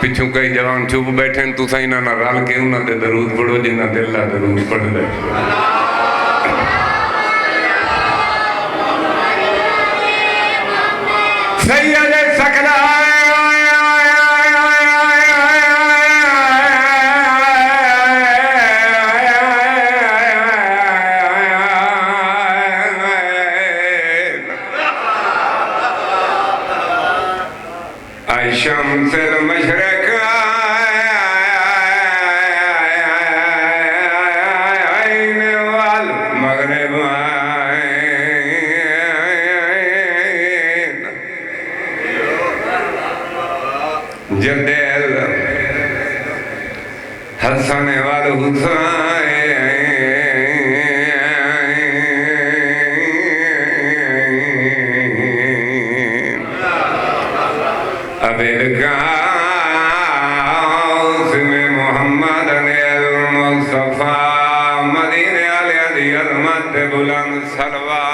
पिछू कई जवान चुप बैठे तुसा इन्होंने रल के उन्होंने दरूद पढ़ो जिन्हें दिल का दरूद पढ़ ले। सही है सकला शम्स मशरक वाल मगरिब जदेल हसन वाल हुसैन मोहम्मद मुस्तफा मदीने वाले दी अज़मत बुलंद सलवात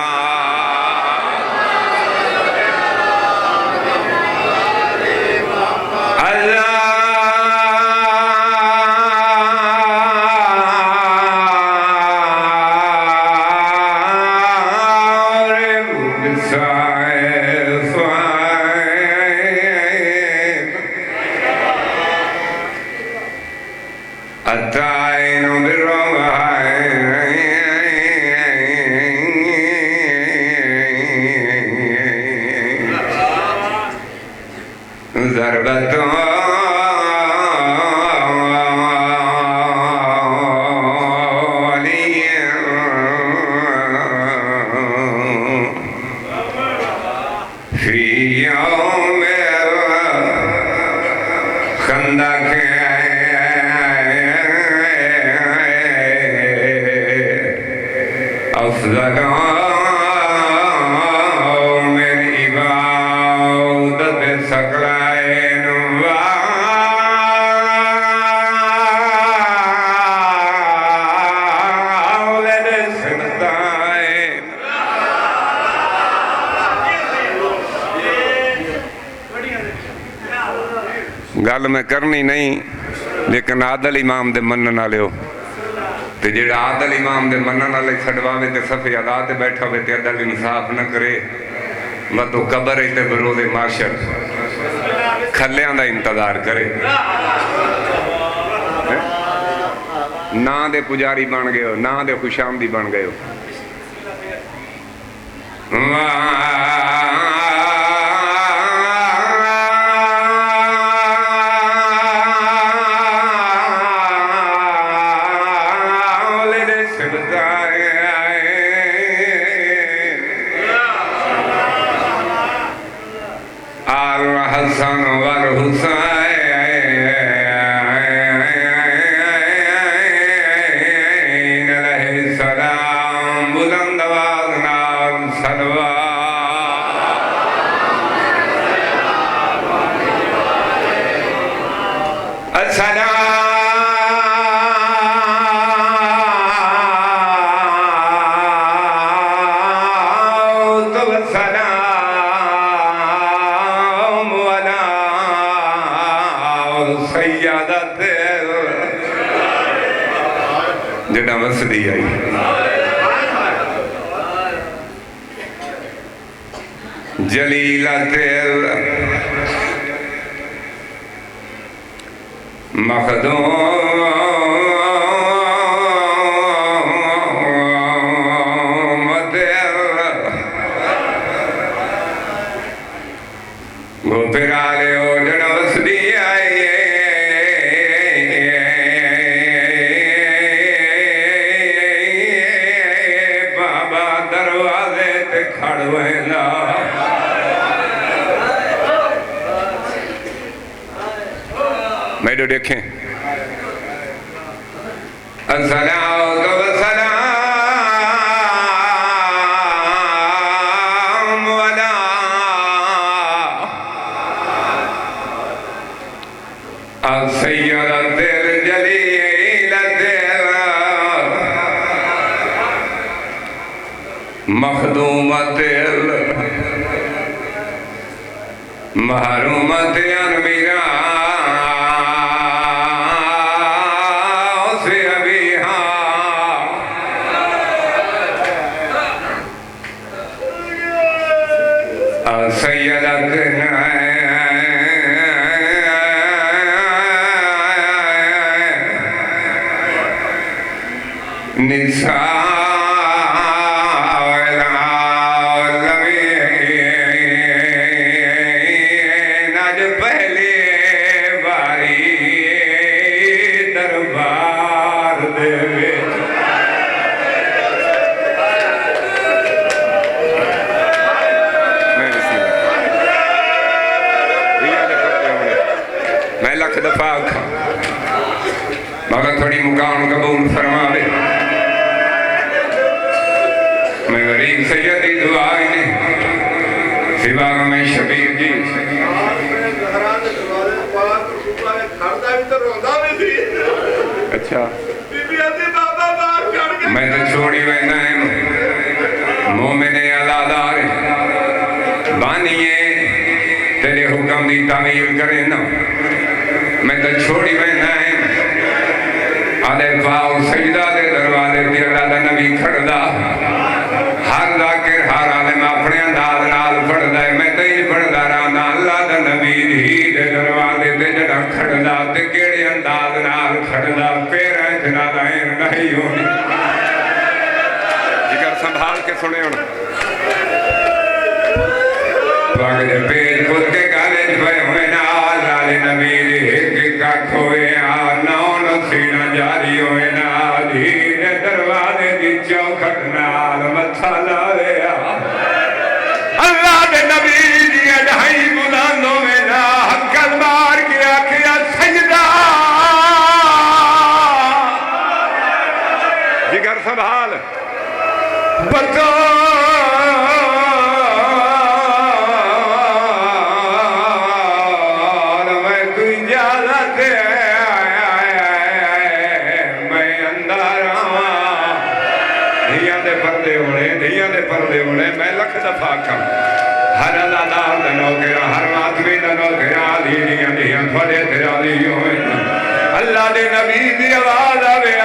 गल मैं करनी नहीं, लेकिन आदल इमाम दे मनन वाले हो ते जेड़ा आदल इमाम दे मनन वाले छड़वावे ते सफे अदा ते बैठा होवे ते अदल इंसाफ न करे, मत तो कबर है ते बरोदे माशर खलियां दा इंतजार करे। ना दे पुजारी बन गए हो, ना दे खुशामदी बन गए हो। जड़ा वसदी आई जलीला तेल मखदूम तेल गोपिराले ओ जड़ा वसदी आई मेरे देखें मखदूमत महरूमत अनमीरा से अभी हाँ सैयदत निसा मगर थोड़ी मुकाम कबूल फरमावे। मैं गरीब सैयदी दुआ ने सिवा में शबीर जी अच्छा मैं तो छोड़ी वहना है मोमिने अलादार बानिए तेरे हुक्म दी तामील करे ना मैं तो छोड़ी वहना है आले पाओ सजदा दे दरवाजे ते अल्लाह दा नबी खड़दा हर जाकिर हर आलिम अपने अंदाज नाल पढ़दा है। मैं तो ही पढ़दा रहा अल्लाह दा नबी दे दरवाजे ते जड़ा खड़दा ते केड़े अंदाज नाल खड़दा पैरां च नादा नहीं होनी। जिगर संभाल के सुने हुण पग दे पेज खुद के गाले च पए होए नाल आले नबी दे एक कख होए नौन सीना जारी होए ना धीरे दरवाजे दी चौखट नाल मथा लावे अल्लाह दे नबी दी ढाई बुलंदों में ना हक्कल मार के आखिया सजदा जिगर संभाल बतो पर्दे होने मैं लख दफा कम हर अलादार दा नौकरा हर मातमी दा नौकरा दी दियां दियां थोड़े तेरा दी होए अल्लाह दे नबी दी आवाज आवे आ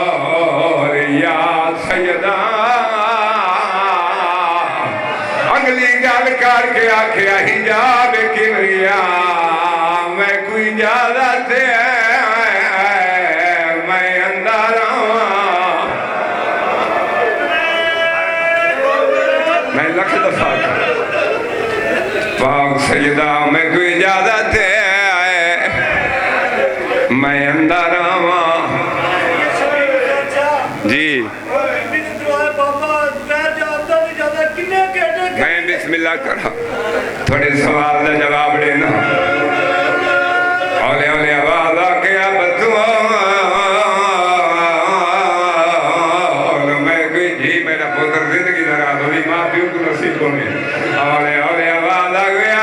बतौर या सैयदा अगली गल करके आखिया हिजाब किबरिया मैं कोई इजाजत मैं अंदर मैं लख दफा पाक सैयदा मैं कोई इजाजत मैं अंदर आवा जी मैं बिस्मिल्लाह करा थोड़े सवाल का जवाब देना औले औले आवाज आके मैं कोई जी मेरा पुत्र जिंदगी नाराज हुई माँ प्यो को नसीब होने औले औले आवाज आ गया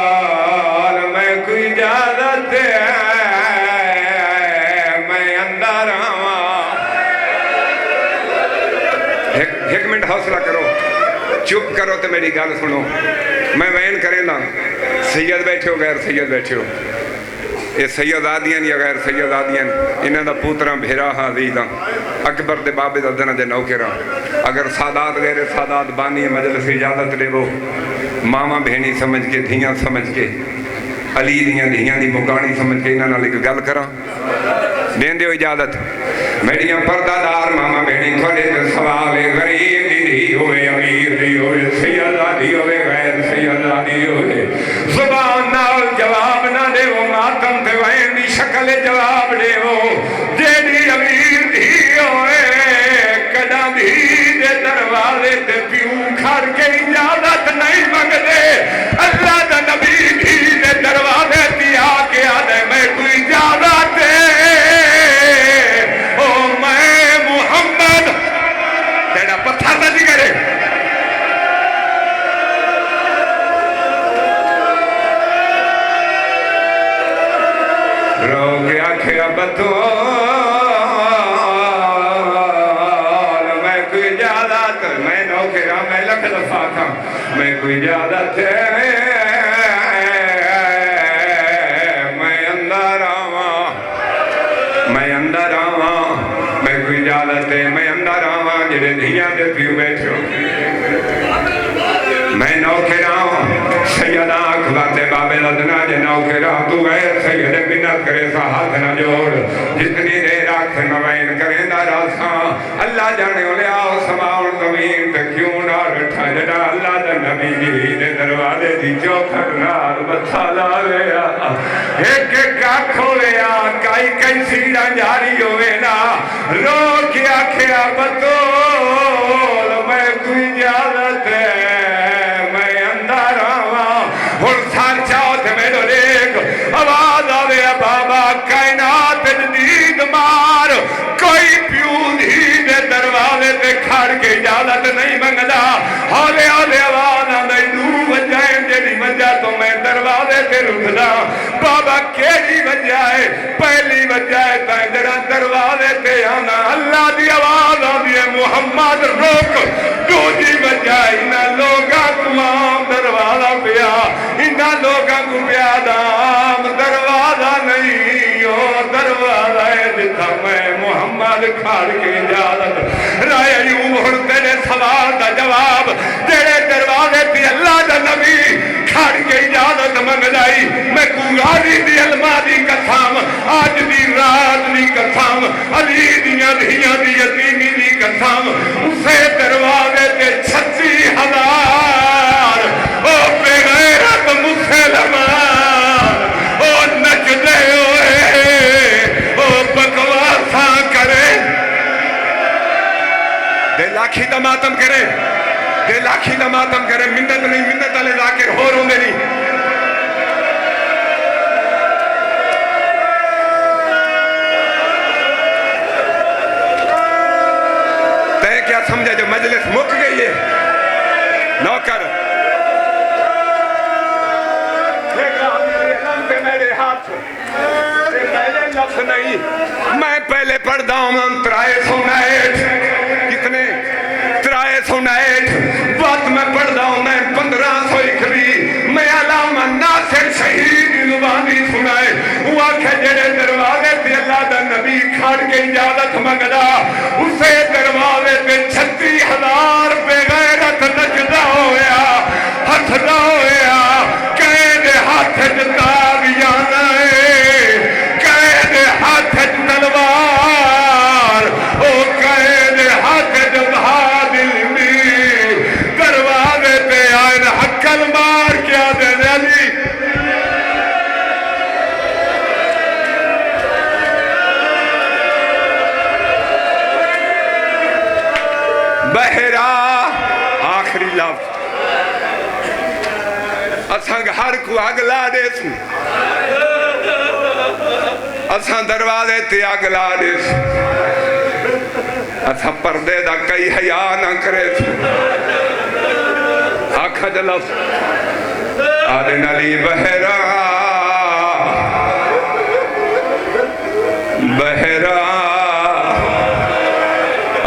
बतौर मैं कोई इजाजत मैं अंदर आवा एक मिनट हौसला करो चुप करो तो मेरी गल सुनो मैं वैन करे ना सैयद बैठे हो गैर सैयद बैठे हो ये सैयद आदियां या गैर सैयद आदियां इन्हों का पुत्रा भेरा हाजीदा अकबर के बाबे का दिन के नौकरा अगर सादात गैर सादात बानी मजलिस इजाजत देवो मावा भेणी समझ के धियां समझ के अली दियां धियां की मुकानी समझ के इन्होंने एक गल करा दें दो इजाजत मेरिया पर्दादार मामा भेणी थोड़े सवाल है गरीब दी होए अमीर दी होए सैयदा दी होए गैर सैयदा दी होए जुबान नाल जवाब ना देवो मातम ते वैन दी शक्ल जवाब देवो जेडी अमीर दी होए कदा दी दे दरवाजे ते प्यू खड़ के इजाजत नहीं मंगदे अल्लाह दा नबी दी दे दरवाजे ते आके आदे मैं कोई इजाजत पत्थर ना करे रोग आखिया बतौर मैं कोई इजाजत मैं नौकरा मैं लख दफा था मैं कोई इजाजत मैं अंदर आवा मैं अंदर आवा मैं कोई इजाजत है मैं अंदर आवा जेरे धियां दे प्यू बैठो मैं नौकरा सैयदा अकबर दे बाबे दा दना जे नौकरा तू गैर सैयद मिन्नत करे सा हाथ ना जोड़ जितनी देर आख नवैन करेंदा रासा अल्लाह जाने ओले आओ समाउन जमीन ते क्यों ना बैठा जड़ा अल्लाह दा नबी जी दे दरवाजे दी चौखट नाल मथा लावे एक एक खोले काई कई सीढ़ा जारी होवे ना रो के आखिया बतौल मैं कोई इजाजत मैं अंदर आवा हुण सार चाओ ते मेरे लेक आवाज आवे बाबा कायनात जदीद मार कोई प्यू धी दे दरवाजे ते खड़ के इजाजत नहीं मंगदा हौले हौले आवाज आंदी नू वजाए जेडी वजह तो मैं दरवाजे ते रुकदा बाबा केड़ी वजह है पहली वजह है ता जरा दरवाजे ते आना अल्लाह दी आवाज आंदी है मुहम्मद रोक दूजी वजह इना लोगा तमाम दरवाजा पिया इना लोगा को पिया दाम दरवाजा नहीं ओ दरवाजा है जिथा मैं मुहम्मद खाड़ के इजाजत राय यूं हुण तेरे सवाल दा जवाब जेड़े दरवाजे ते अल्लाह दा नबी खाड़ के इजाजत मंगदाई मैं कुरानी दी अलमा दी कसम आज दी रात दी कसम अली दियां धियां दी यतीमी दी कसम उसे दरवाजे ते 36,000 ओ बेगैरत मुसलमान ओ नचदे होए ओ बकवासा करे दे लाखी दा मातम करे दे लाखी दा मातम करे मिन्नत नहीं मिन्नत वाले जाकिर हो रोंदे नहीं क्या समझे जो मजलिस मुक गई है नौकर मेरे हाथ नहीं मैं पहले वेले पढ़दा हूं 369 कितने 369 बात मैं पढ़दा हूं 1521 मैं अलामा नासिर शहीद जुबानी सुनाए वो आखे जेड़े दरवाजे ते अल्लाह दा नबी खड़ के इजाजत मंगदा उसे दरवाजे पे 36,000 बेगैरत नचदा होया हसदा होया कहे दे हाथ च ताबियाना कहे दे हाथ च तलवार ओ कहे दे हाथ च बहादिल दरवाजे पे आए हक्कल मार क्या दे अली बहरा आखिरी लफ्ज असा हर को अग ला दे असा दरवाजे ते अग ला दे असा पर्दे दा कई हया ना करे आखा द लफ्ज आदे नली बहरा बहरा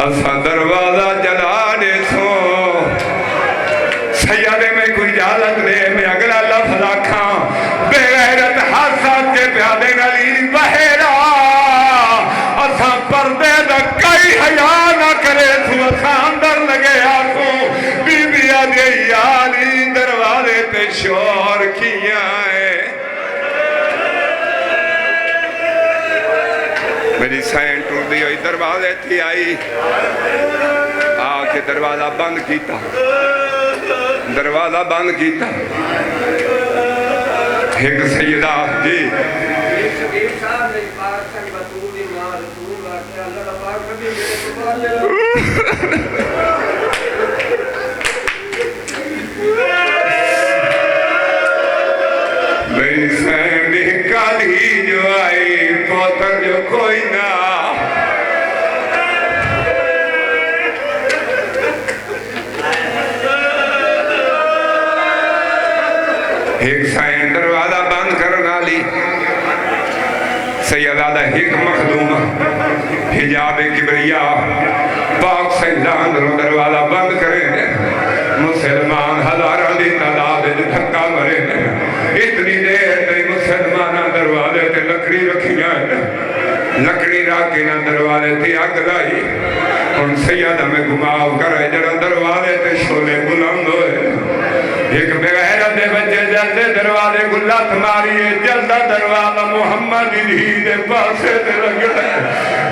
असा दरवाजा जला दे सो सैयदे में कोई इजाजत दे मैं अगला लफ्ज आखा बेगैरत हासा के प्यादे नली बहरा असा पर्दे दा कई हया ना करे तू असा अंदर लगे आखो बीबिया दे यारी दरवाजे पे शोर किया है मेरी सैन टूटती हुई दरवाजे थी आई आके दरवाजा बंद किया दरवाजा बंद किया एक सैयदा जी मेरी सैन काली जो आई पोतर जो कोई ना एक सैन दरवाजा बंद करने वाली सैयदा एक मखदूम हिजाब किबरिया पाक सैयदान दरवाजा बंद करे मुसलमान हजारों की तादाद धक्का मरे इतनी देर तक मुसलमान दरवाजे ते लकड़ी रखिया लकड़ी रख के दरवाजे ते अग लाई हम सैयदा में घुमाव करे जरा दरवाजे ते शोले बुलंद होए एक बगैर दे बच्चे जल्दे दरवाजे को लत मारिए जल्दा दरवाजा मुहम्मद दी दे पासे ते लगा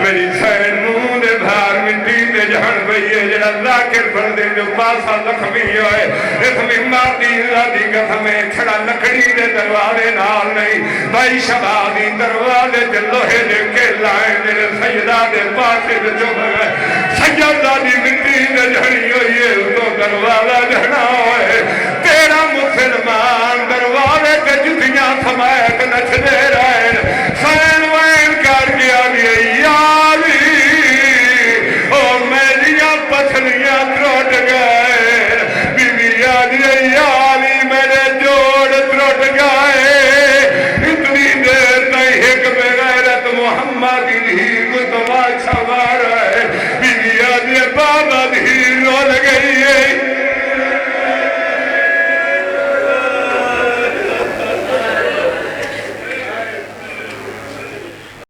मेरी सैन मुंह दे बाहर मिट्टी ते जान पईए जरा जाकिर बंदे जो पासा लखमी होए इसमें माती दी कसम छड़ा लकड़ी दे दरवाजे नाल नहीं भाई शबादी दरवाजे ते लोहे दे के लाए मेरे सैयदा दे पासे जो सैयदा दी मिट्टी दे जड़ी होई तो दरवाजा जहना होए तेरा मुसलमान दरवाजे ते जुतियां समायक नचदे रहे सैन वैन कर गया यार